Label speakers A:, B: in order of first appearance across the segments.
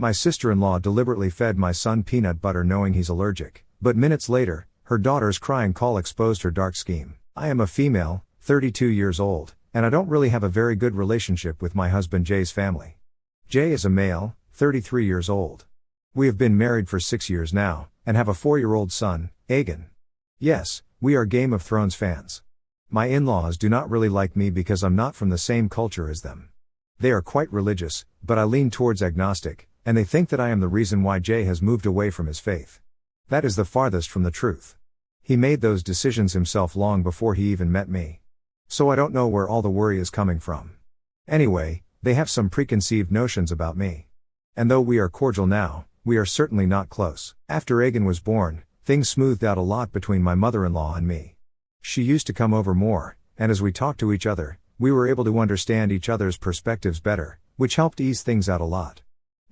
A: My sister-in-law deliberately fed my son peanut butter knowing he's allergic, but minutes later, her daughter's crying call exposed her dark scheme. I am a female, 32 years old, and I don't really have a very good relationship with my husband Jay's family. Jay is a male, 33 years old. We have been married for 6 years now, and have a 4-year-old son, Aegon. Yes, we are Game of Thrones fans. My in-laws do not really like me because I'm not from the same culture as them. They are quite religious, but I lean towards agnostic, and they think that I am the reason why Jay has moved away from his faith. That is the farthest from the truth. He made those decisions himself long before he even met me. So I don't know where all the worry is coming from. Anyway, they have some preconceived notions about me. And though we are cordial now, we are certainly not close. After Aegon was born, things smoothed out a lot between my mother-in-law and me. She used to come over more, and as we talked to each other, we were able to understand each other's perspectives better, which helped ease things out a lot.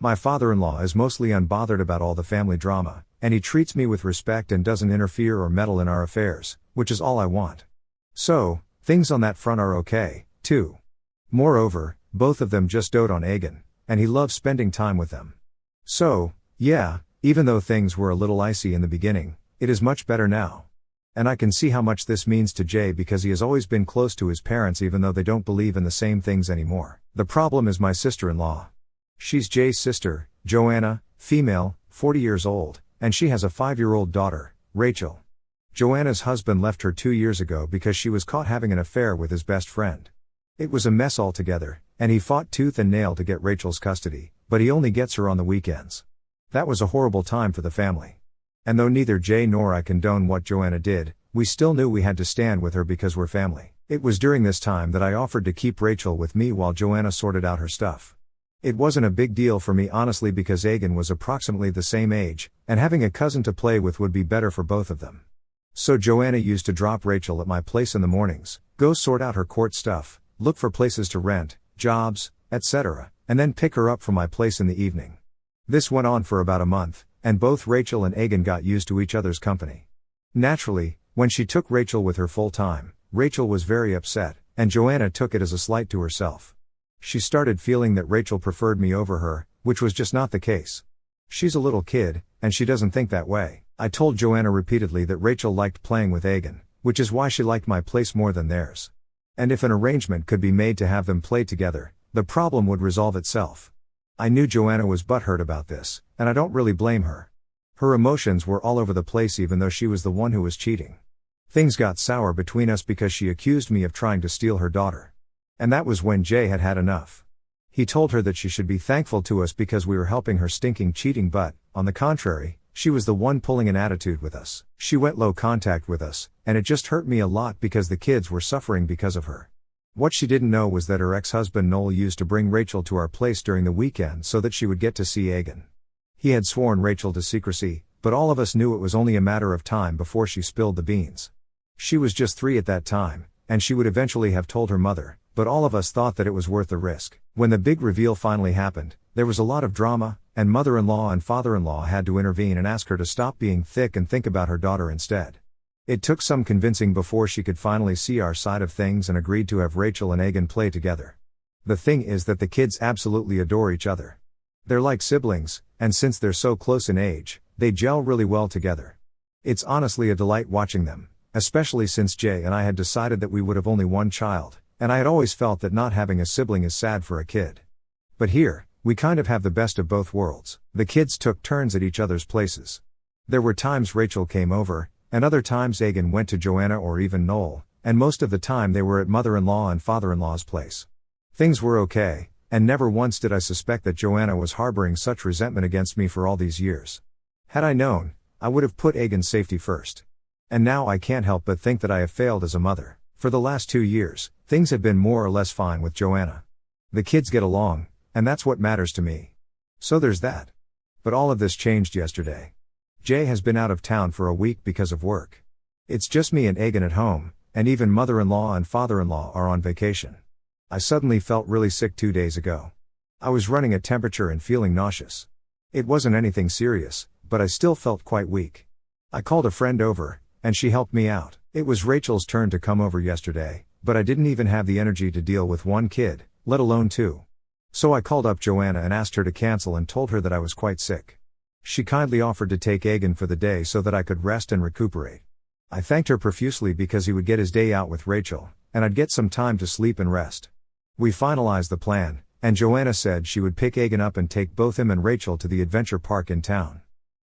A: My father-in-law is mostly unbothered about all the family drama, and he treats me with respect and doesn't interfere or meddle in our affairs, which is all I want. So, things on that front are okay, too. Moreover, both of them just dote on Aegon, and he loves spending time with them. So, yeah, even though things were a little icy in the beginning, it is much better now. And I can see how much this means to Jay because he has always been close to his parents even though they don't believe in the same things anymore. The problem is my sister-in-law. She's Jay's sister, Joanna, female, 40 years old, and she has a 5-year-old daughter, Rachel. Joanna's husband left her 2 years ago because she was caught having an affair with his best friend. It was a mess altogether, and he fought tooth and nail to get Rachel's custody, but he only gets her on the weekends. That was a horrible time for the family. And though neither Jay nor I condone what Joanna did, we still knew we had to stand with her because we're family. It was during this time that I offered to keep Rachel with me while Joanna sorted out her stuff. It wasn't a big deal for me honestly because Aegon was approximately the same age, and having a cousin to play with would be better for both of them. So Joanna used to drop Rachel at my place in the mornings, go sort out her court stuff, look for places to rent, jobs, etc., and then pick her up from my place in the evening. This went on for about a month, and both Rachel and Aegon got used to each other's company. Naturally, when she took Rachel with her full time, Rachel was very upset, and Joanna took it as a slight to herself. She started feeling that Rachel preferred me over her, which was just not the case. She's a little kid, and she doesn't think that way. I told Joanna repeatedly that Rachel liked playing with Aegon, which is why she liked my place more than theirs. And if an arrangement could be made to have them play together, the problem would resolve itself. I knew Joanna was butthurt about this, and I don't really blame her. Her emotions were all over the place even though she was the one who was cheating. Things got sour between us because she accused me of trying to steal her daughter. And that was when Jay had had enough. He told her that she should be thankful to us because we were helping her stinking cheating but, on the contrary, she was the one pulling an attitude with us. She went low contact with us, and it just hurt me a lot because the kids were suffering because of her. What she didn't know was that her ex-husband Noel used to bring Rachel to our place during the weekend so that she would get to see Aegon. He had sworn Rachel to secrecy, but all of us knew it was only a matter of time before she spilled the beans. She was just 3 at that time, and she would eventually have told her mother, but all of us thought that it was worth the risk. When the big reveal finally happened, there was a lot of drama, and mother-in-law and father-in-law had to intervene and ask her to stop being thick and think about her daughter instead. It took some convincing before she could finally see our side of things and agreed to have Rachel and Aegon play together. The thing is that the kids absolutely adore each other. They're like siblings, and since they're so close in age, they gel really well together. It's honestly a delight watching them, especially since Jay and I had decided that we would have only one child, and I had always felt that not having a sibling is sad for a kid. But here, we kind of have the best of both worlds. The kids took turns at each other's places. There were times Rachel came over, and other times Aegon went to Joanna or even Noel, and most of the time they were at mother-in-law and father-in-law's place. Things were okay, and never once did I suspect that Joanna was harboring such resentment against me for all these years. Had I known, I would have put Aegon's safety first. And now I can't help but think that I have failed as a mother. For the last 2 years, things have been more or less fine with Joanna. The kids get along, and that's what matters to me. So there's that. But all of this changed yesterday. Jay has been out of town for a week because of work. It's just me and Aegon at home, and even mother-in-law and father-in-law are on vacation. I suddenly felt really sick 2 days ago. I was running a temperature and feeling nauseous. It wasn't anything serious, but I still felt quite weak. I called a friend over, and she helped me out. It was Rachel's turn to come over yesterday, but I didn't even have the energy to deal with one kid, let alone 2. So I called up Joanna and asked her to cancel and told her that I was quite sick. She kindly offered to take Egan for the day so that I could rest and recuperate. I thanked her profusely because he would get his day out with Rachel, and I'd get some time to sleep and rest. We finalized the plan, and Joanna said she would pick Egan up and take both him and Rachel to the adventure park in town.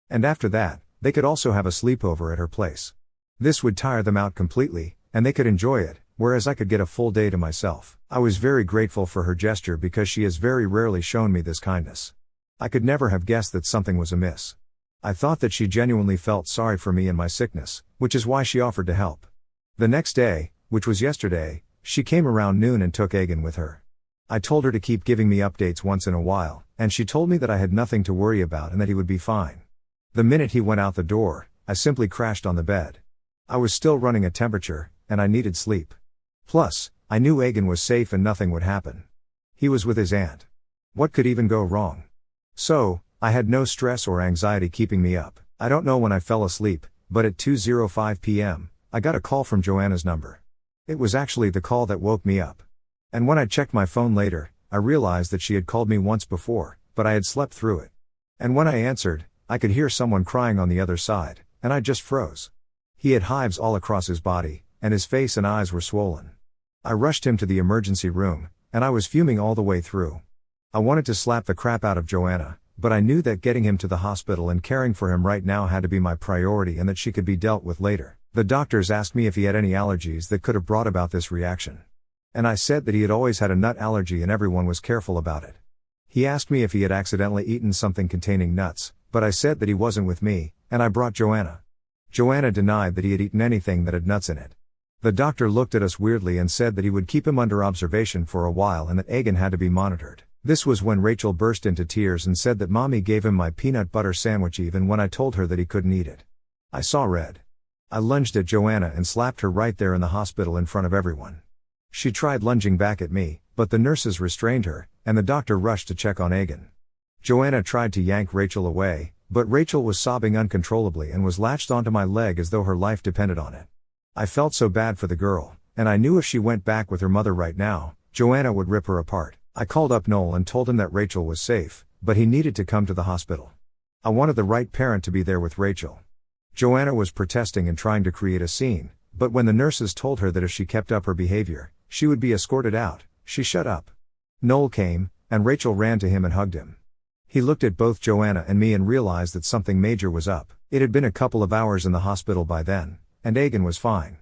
A: And after that, they could also have a sleepover at her place. This would tire them out completely, and they could enjoy it, whereas I could get a full day to myself. I was very grateful for her gesture because she has very rarely shown me this kindness. I could never have guessed that something was amiss. I thought that she genuinely felt sorry for me and my sickness, which is why she offered to help. The next day, which was yesterday, she came around noon and took Egan with her. I told her to keep giving me updates once in a while, and she told me that I had nothing to worry about and that he would be fine. The minute he went out the door, I simply crashed on the bed. I was still running a temperature, and I needed sleep. Plus, I knew Egan was safe and nothing would happen. He was with his aunt. What could even go wrong? So, I had no stress or anxiety keeping me up. I don't know when I fell asleep, but at 2:05 p.m., I got a call from Joanna's number. It was actually the call that woke me up. And when I checked my phone later, I realized that she had called me once before, but I had slept through it. And when I answered, I could hear someone crying on the other side, and I just froze. He had hives all across his body, and his face and eyes were swollen. I rushed him to the emergency room, and I was fuming all the way through. I wanted to slap the crap out of Joanna, but I knew that getting him to the hospital and caring for him right now had to be my priority and that she could be dealt with later. The doctors asked me if he had any allergies that could have brought about this reaction. And I said that he had always had a nut allergy and everyone was careful about it. He asked me if he had accidentally eaten something containing nuts, but I said that he wasn't with me, and I brought Joanna. Joanna denied that he had eaten anything that had nuts in it. The doctor looked at us weirdly and said that he would keep him under observation for a while and that Egan had to be monitored. This was when Rachel burst into tears and said that Mommy gave him my peanut butter sandwich even when I told her that he couldn't eat it. I saw red. I lunged at Joanna and slapped her right there in the hospital in front of everyone. She tried lunging back at me, but the nurses restrained her, and the doctor rushed to check on Egan. Joanna tried to yank Rachel away, but Rachel was sobbing uncontrollably and was latched onto my leg as though her life depended on it. I felt so bad for the girl, and I knew if she went back with her mother right now, Joanna would rip her apart. I called up Noel and told him that Rachel was safe, but he needed to come to the hospital. I wanted the right parent to be there with Rachel. Joanna was protesting and trying to create a scene, but when the nurses told her that if she kept up her behavior, she would be escorted out, she shut up. Noel came, and Rachel ran to him and hugged him. He looked at both Joanna and me and realized that something major was up. It had been a couple of hours in the hospital by then, and Egan was fine.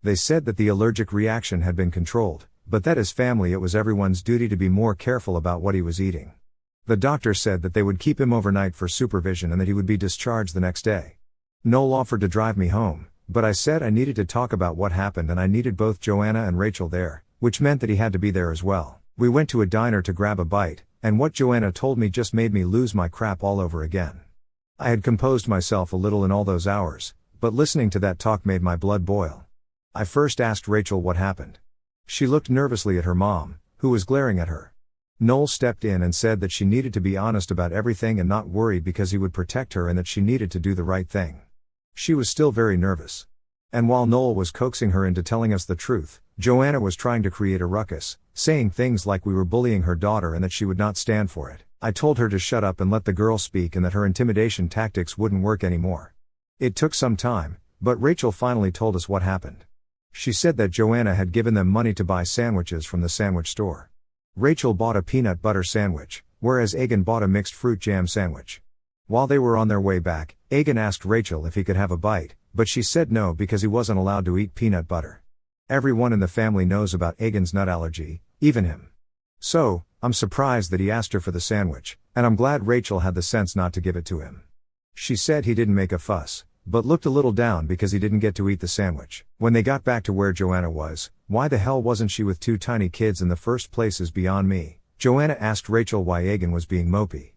A: They said that the allergic reaction had been controlled, but that as family it was everyone's duty to be more careful about what he was eating. The doctor said that they would keep him overnight for supervision and that he would be discharged the next day. Noel offered to drive me home, but I said I needed to talk about what happened and I needed both Joanna and Rachel there, which meant that he had to be there as well. We went to a diner to grab a bite, and what Joanna told me just made me lose my crap all over again. I had composed myself a little in all those hours, but listening to that talk made my blood boil. I first asked Rachel what happened. She looked nervously at her mom, who was glaring at her. Noel stepped in and said that she needed to be honest about everything and not worry because he would protect her and that she needed to do the right thing. She was still very nervous. And while Noel was coaxing her into telling us the truth, Joanna was trying to create a ruckus, saying things like we were bullying her daughter and that she would not stand for it. I told her to shut up and let the girl speak and that her intimidation tactics wouldn't work anymore. It took some time, but Rachel finally told us what happened. She said that Joanna had given them money to buy sandwiches from the sandwich store. Rachel bought a peanut butter sandwich, whereas Egan bought a mixed fruit jam sandwich. While they were on their way back, Egan asked Rachel if he could have a bite, but she said no because he wasn't allowed to eat peanut butter. Everyone in the family knows about Egan's nut allergy, even him. So, I'm surprised that he asked her for the sandwich, and I'm glad Rachel had the sense not to give it to him. She said he didn't make a fuss, but looked a little down because he didn't get to eat the sandwich. When they got back to where Joanna was, why the hell wasn't she with two tiny kids in the first place is beyond me. Joanna asked Rachel why Egan was being mopey.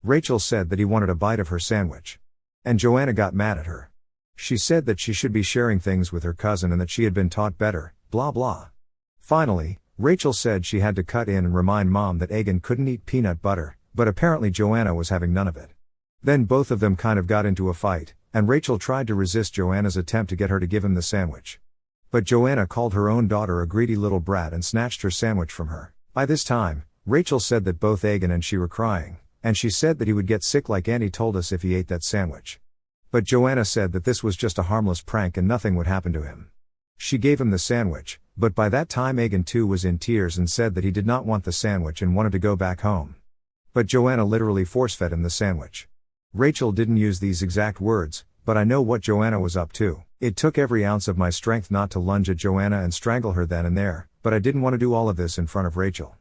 A: Rachel said that he wanted a bite of her sandwich. And Joanna got mad at her. She said that she should be sharing things with her cousin and that she had been taught better, blah blah. Finally, Rachel said she had to cut in and remind Mom that Egan couldn't eat peanut butter, but apparently Joanna was having none of it. Then both of them kind of got into a fight, and Rachel tried to resist Joanna's attempt to get her to give him the sandwich. But Joanna called her own daughter a greedy little brat and snatched her sandwich from her. By this time, Rachel said that both Egan and she were crying, and she said that he would get sick like Andy told us if he ate that sandwich. But Joanna said that this was just a harmless prank and nothing would happen to him. She gave him the sandwich, but by that time Egan too was in tears and said that he did not want the sandwich and wanted to go back home. But Joanna literally force-fed him the sandwich. Rachel didn't use these exact words, but I know what Joanna was up to. It took every ounce of my strength not to lunge at Joanna and strangle her then and there, but I didn't want to do all of this in front of Rachel.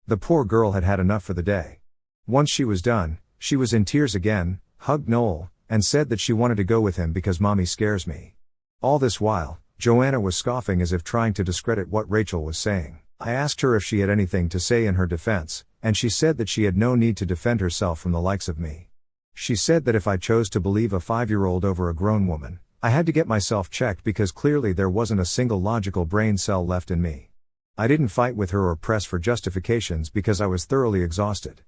A: The poor girl had had enough for the day. Once she was done, she was in tears again, hugged Noel, and said that she wanted to go with him because mommy scares me. All this while, Joanna was scoffing as if trying to discredit what Rachel was saying. I asked her if she had anything to say in her defense, and she said that she had no need to defend herself from the likes of me. She said that if I chose to believe a 5-year-old over a grown woman, I had to get myself checked because clearly there wasn't a single logical brain cell left in me. I didn't fight with her or press for justifications because I was thoroughly exhausted.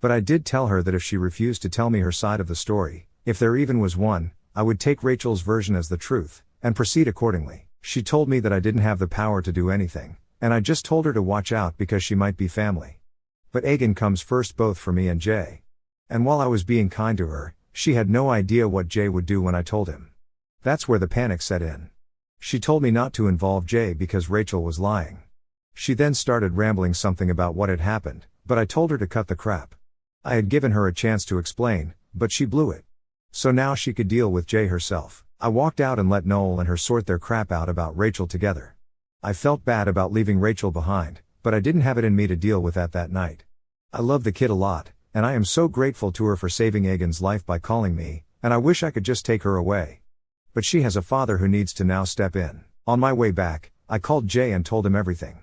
A: But I did tell her that if she refused to tell me her side of the story, if there even was one, I would take Rachel's version as the truth, and proceed accordingly. She told me that I didn't have the power to do anything, and I just told her to watch out because she might be family. But Egan comes first both for me and Jay. And while I was being kind to her, she had no idea what Jay would do when I told him. That's where the panic set in. She told me not to involve Jay because Rachel was lying. She then started rambling something about what had happened, but I told her to cut the crap. I had given her a chance to explain, but she blew it. So now she could deal with Jay herself. I walked out and let Noel and her sort their crap out about Rachel together. I felt bad about leaving Rachel behind, but I didn't have it in me to deal with that night. I love the kid a lot, and I am so grateful to her for saving Egan's life by calling me, and I wish I could just take her away. But she has a father who needs to now step in. On my way back, I called Jay and told him everything.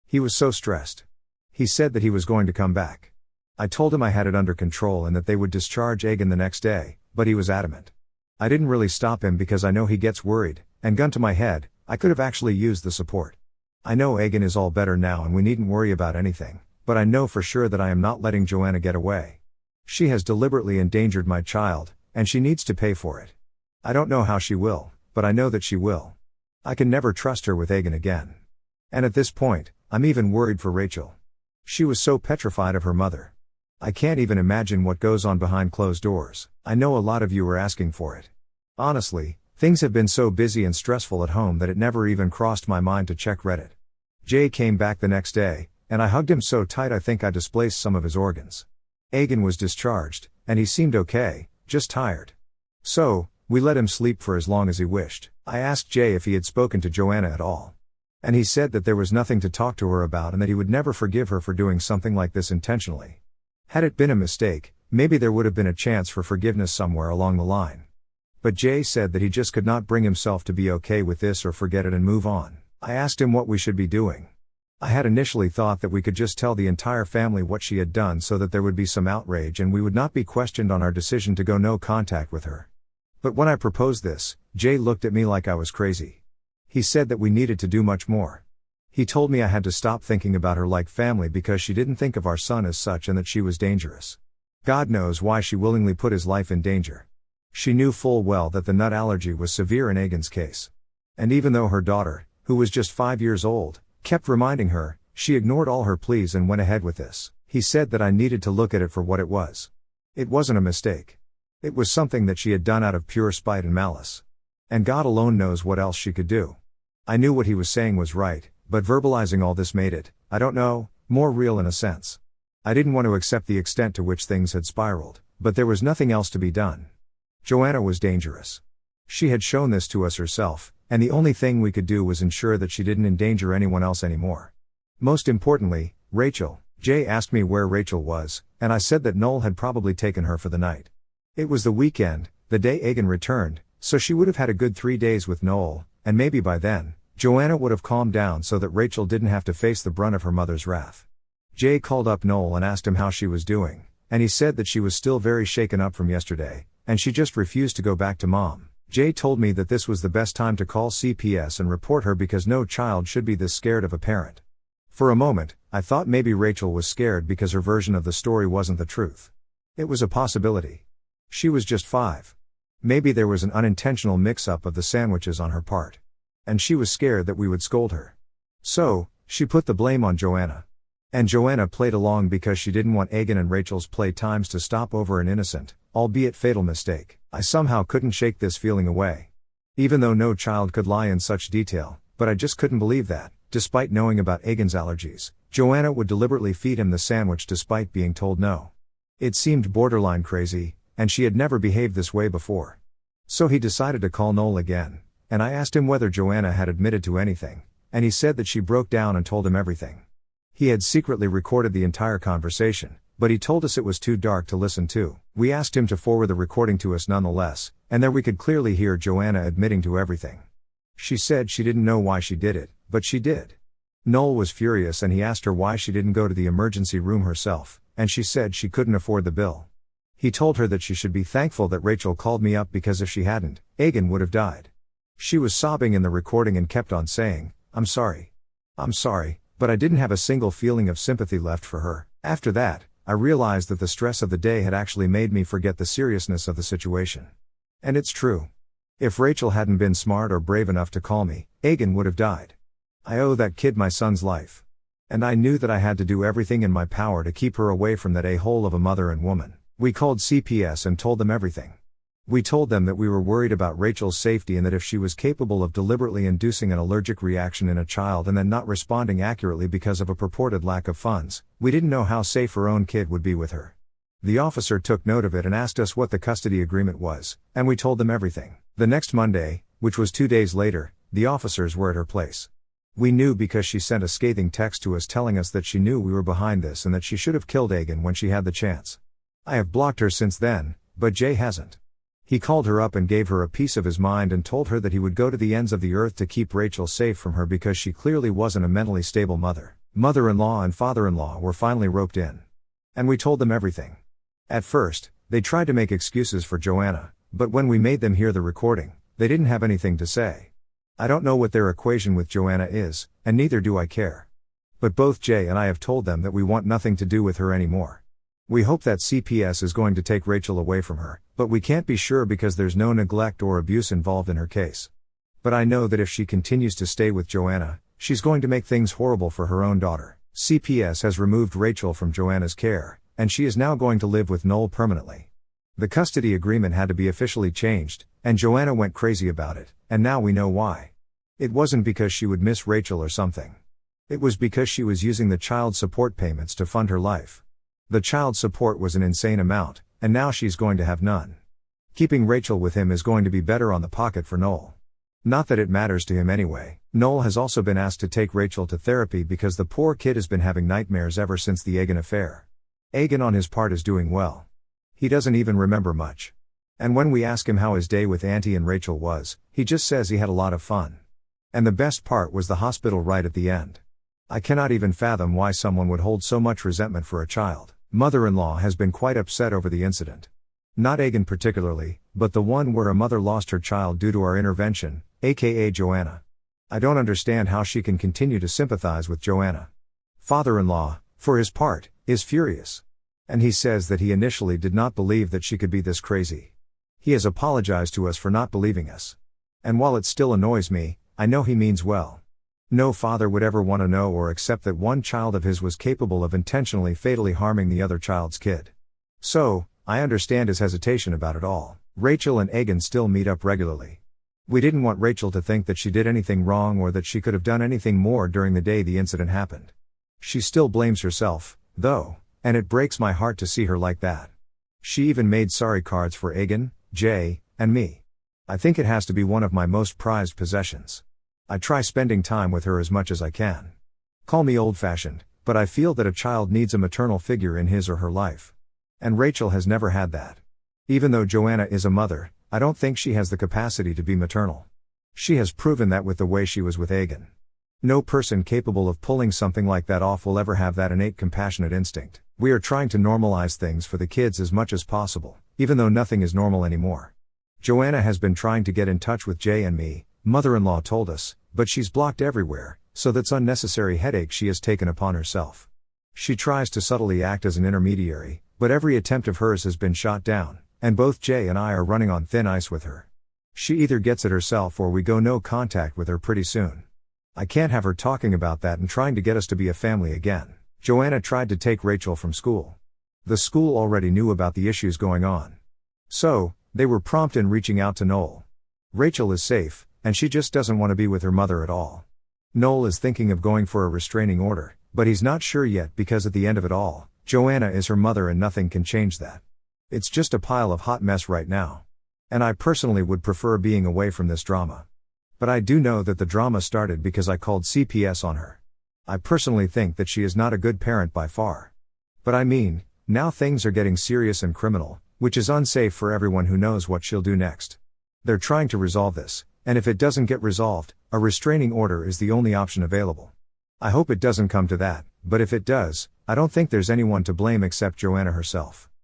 A: He was so stressed. He said that he was going to come back. I told him I had it under control and that they would discharge Egan the next day, but he was adamant. I didn't really stop him because I know he gets worried, and gun to my head, I could have actually used the support. I know Egan is all better now and we needn't worry about anything, but I know for sure that I am not letting Joanna get away. She has deliberately endangered my child, and she needs to pay for it. I don't know how she will, but I know that she will. I can never trust her with Egan again. And at this point, I'm even worried for Rachel. She was so petrified of her mother. I can't even imagine what goes on behind closed doors. I know a lot of you are asking for it. Honestly, things have been so busy and stressful at home that it never even crossed my mind to check Reddit. Jay came back the next day, and I hugged him so tight I think I displaced some of his organs. Egan was discharged, and he seemed okay, just tired. So, we let him sleep for as long as he wished. I asked Jay if he had spoken to Joanna at all. And he said that there was nothing to talk to her about and that he would never forgive her for doing something like this intentionally. Had it been a mistake, maybe there would have been a chance for forgiveness somewhere along the line. But Jay said that he just could not bring himself to be okay with this or forget it and move on. I asked him what we should be doing. I had initially thought that we could just tell the entire family what she had done so that there would be some outrage and we would not be questioned on our decision to go no contact with her. But when I proposed this, Jay looked at me like I was crazy. He said that we needed to do much more. He told me I had to stop thinking about her like family because she didn't think of our son as such and that she was dangerous. God knows why she willingly put his life in danger. She knew full well that the nut allergy was severe in Egan's case. And even though her daughter, who was just 5 years old, kept reminding her, she ignored all her pleas and went ahead with this. He said that I needed to look at it for what it was. It wasn't a mistake. It was something that she had done out of pure spite and malice. And God alone knows what else she could do. I knew what he was saying was right, but verbalizing all this made it, I don't know, more real in a sense. I didn't want to accept the extent to which things had spiraled, but there was nothing else to be done. Joanna was dangerous. She had shown this to us herself, and the only thing we could do was ensure that she didn't endanger anyone else anymore. Most importantly, Rachel. Jay asked me where Rachel was, and I said that Noel had probably taken her for the night. It was the weekend, the day Egan returned, so she would have had a good 3 days with Noel, and maybe by then, Joanna would have calmed down so that Rachel didn't have to face the brunt of her mother's wrath. Jay called up Noel and asked him how she was doing, and he said that she was still very shaken up from yesterday, and she just refused to go back to mom. Jay told me that this was the best time to call CPS and report her because no child should be this scared of a parent. For a moment, I thought maybe Rachel was scared because her version of the story wasn't the truth. It was a possibility. She was just 5. Maybe there was an unintentional mix-up of the sandwiches on her part. And she was scared that we would scold her. So, she put the blame on Joanna. And Joanna played along because she didn't want Egan and Rachel's play times to stop over an innocent, albeit fatal mistake. I somehow couldn't shake this feeling away. Even though no child could lie in such detail, but I just couldn't believe that, despite knowing about Egan's allergies, Joanna would deliberately feed him the sandwich despite being told no. It seemed borderline crazy, and she had never behaved this way before. So he decided to call Noel again, and I asked him whether Joanna had admitted to anything, and he said that she broke down and told him everything. He had secretly recorded the entire conversation, but he told us it was too dark to listen to. We asked him to forward the recording to us nonetheless, and there we could clearly hear Joanna admitting to everything. She said she didn't know why she did it, but she did. Noel was furious and he asked her why she didn't go to the emergency room herself, and she said she couldn't afford the bill. He told her that she should be thankful that Rachel called me up because if she hadn't, Egan would have died. She was sobbing in the recording and kept on saying, "I'm sorry. I'm sorry," but I didn't have a single feeling of sympathy left for her. After that, I realized that the stress of the day had actually made me forget the seriousness of the situation. And it's true. If Rachel hadn't been smart or brave enough to call me, Egan would have died. I owe that kid my son's life. And I knew that I had to do everything in my power to keep her away from that a-hole of a mother and woman. We called CPS and told them everything. We told them that we were worried about Rachel's safety and that if she was capable of deliberately inducing an allergic reaction in a child and then not responding accurately because of a purported lack of funds, we didn't know how safe her own kid would be with her. The officer took note of it and asked us what the custody agreement was, and we told them everything. The next Monday, which was 2 days later, the officers were at her place. We knew because she sent a scathing text to us telling us that she knew we were behind this and that she should have killed Egan when she had the chance. I have blocked her since then, but Jay hasn't. He called her up and gave her a piece of his mind and told her that he would go to the ends of the earth to keep Rachel safe from her because she clearly wasn't a mentally stable mother. Mother-in-law and father-in-law were finally roped in. And we told them everything. At first, they tried to make excuses for Joanna, but when we made them hear the recording, they didn't have anything to say. I don't know what their equation with Joanna is, and neither do I care. But both Jay and I have told them that we want nothing to do with her anymore. We hope that CPS is going to take Rachel away from her, but we can't be sure because there's no neglect or abuse involved in her case. But I know that if she continues to stay with Joanna, she's going to make things horrible for her own daughter. CPS has removed Rachel from Joanna's care, and she is now going to live with Noel permanently. The custody agreement had to be officially changed, and Joanna went crazy about it, and now we know why. It wasn't because she would miss Rachel or something. It was because she was using the child support payments to fund her life. The child support was an insane amount, and now she's going to have none. Keeping Rachel with him is going to be better on the pocket for Noel. Not that it matters to him anyway. Noel has also been asked to take Rachel to therapy because the poor kid has been having nightmares ever since the Egan affair. Egan on his part is doing well. He doesn't even remember much. And when we ask him how his day with Auntie and Rachel was, he just says he had a lot of fun. And the best part was the hospital right at the end. I cannot even fathom why someone would hold so much resentment for a child. Mother-in-law has been quite upset over the incident. Not Egan particularly, but the one where a mother lost her child due to our intervention, aka Joanna. I don't understand how she can continue to sympathize with Joanna. Father-in-law, for his part, is furious. And he says that he initially did not believe that she could be this crazy. He has apologized to us for not believing us. And while it still annoys me, I know he means well. No father would ever want to know or accept that one child of his was capable of intentionally fatally harming the other child's kid. So, I understand his hesitation about it all. Rachel and Egan still meet up regularly. We didn't want Rachel to think that she did anything wrong or that she could have done anything more during the day the incident happened. She still blames herself, though, and it breaks my heart to see her like that. She even made sorry cards for Egan, Jay, and me. I think it has to be one of my most prized possessions. I try spending time with her as much as I can. Call me old-fashioned, but I feel that a child needs a maternal figure in his or her life. And Rachel has never had that. Even though Joanna is a mother, I don't think she has the capacity to be maternal. She has proven that with the way she was with Egan. No person capable of pulling something like that off will ever have that innate compassionate instinct. We are trying to normalize things for the kids as much as possible, even though nothing is normal anymore. Joanna has been trying to get in touch with Jay and me, mother-in-law told us, but she's blocked everywhere, so that's unnecessary headache she has taken upon herself. She tries to subtly act as an intermediary, but every attempt of hers has been shot down, and both Jay and I are running on thin ice with her. She either gets it herself or we go no contact with her pretty soon. I can't have her talking about that and trying to get us to be a family again. Joanna tried to take Rachel from school. The school already knew about the issues going on. So, they were prompt in reaching out to Noel. Rachel is safe, and she just doesn't want to be with her mother at all. Noel is thinking of going for a restraining order, but he's not sure yet because at the end of it all, Joanna is her mother and nothing can change that. It's just a pile of hot mess right now. And I personally would prefer being away from this drama. But I do know that the drama started because I called CPS on her. I personally think that she is not a good parent by far. But I mean, now things are getting serious and criminal, which is unsafe for everyone who knows what she'll do next. They're trying to resolve this, and if it doesn't get resolved, a restraining order is the only option available. I hope it doesn't come to that, but if it does, I don't think there's anyone to blame except Joanna herself.